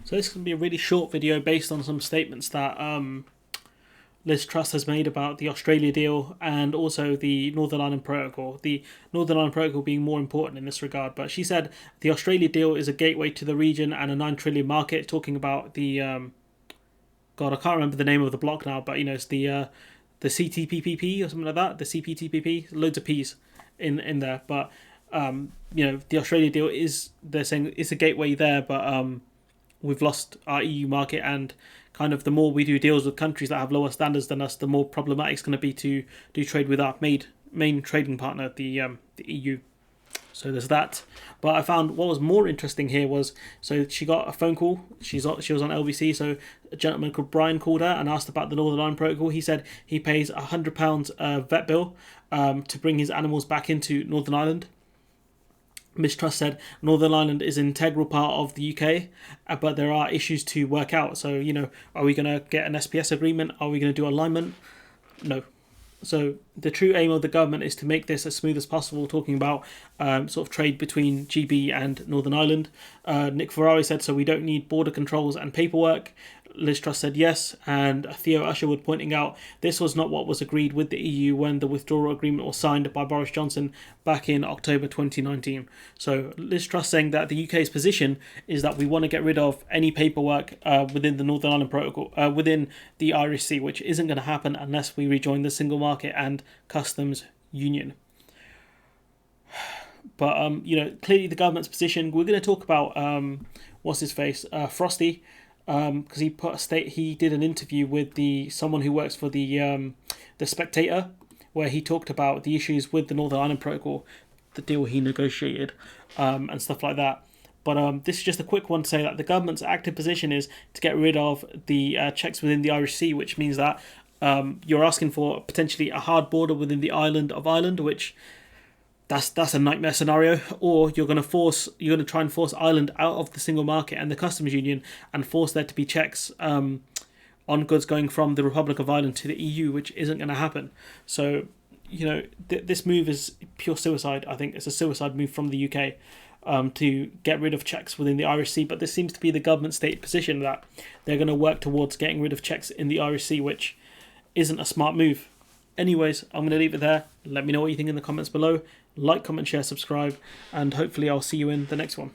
So this can be a really short video based on some statements that Liz Truss has made about the Australia deal and also the Northern Ireland Protocol. The Northern Ireland Protocol being more important in this regard. But she said the Australia deal is a gateway to the region and a 9 trillion market, talking about the God, I can't remember the name of the block now, but it's the CTPPP or something like that, the CPTPP, loads of P's in there. But the Australia deal is, they're saying it's a gateway there, but we've lost our EU market, and kind of the more we do deals with countries that have lower standards than us, the more problematic it's going to be to do trade with our main trading partner, the EU. So there's that. But I found what was more interesting here was, so she got a phone call. She was on LBC. So a gentleman called Brian called her and asked about the Northern Ireland Protocol. He said he pays £100 vet bill to bring his animals back into Northern Ireland. Ms Truss said Northern Ireland is an integral part of the UK, but there are issues to work out. So, are we going to get an SPS agreement? Are we going to do alignment? No. So the true aim of the government is to make this as smooth as possible, talking about sort of trade between GB and Northern Ireland. Nick Ferrari said, so we don't need border controls and paperwork. Liz Truss said yes, and Theo Usherwood pointing out this was not what was agreed with the EU when the withdrawal agreement was signed by Boris Johnson back in October 2019. So Liz Truss saying that the UK's position is that we want to get rid of any paperwork within the Northern Ireland Protocol, within the Irish Sea, which isn't going to happen unless we rejoin the single market and customs union. But clearly the government's position. We're going to talk about what's his face, Frosty. Because he did an interview with someone who works for the Spectator, where he talked about the issues with the Northern Ireland Protocol, the deal he negotiated, and stuff like that. But this is just a quick one to say that the government's active position is to get rid of the checks within the Irish Sea, which means that you're asking for potentially a hard border within the island of Ireland, which that's a nightmare scenario. Or you're going to try and force Ireland out of the single market and the customs union and force there to be checks on goods going from the Republic of Ireland to the EU, which isn't going to happen. So, this move is pure suicide. I think it's a suicide move from the UK to get rid of checks within the Irish Sea. But this seems to be the government state position that they're going to work towards getting rid of checks in the Irish Sea, which isn't a smart move. Anyways, I'm going to leave it there. Let me know what you think in the comments below. Like, comment, share, subscribe, and hopefully I'll see you in the next one.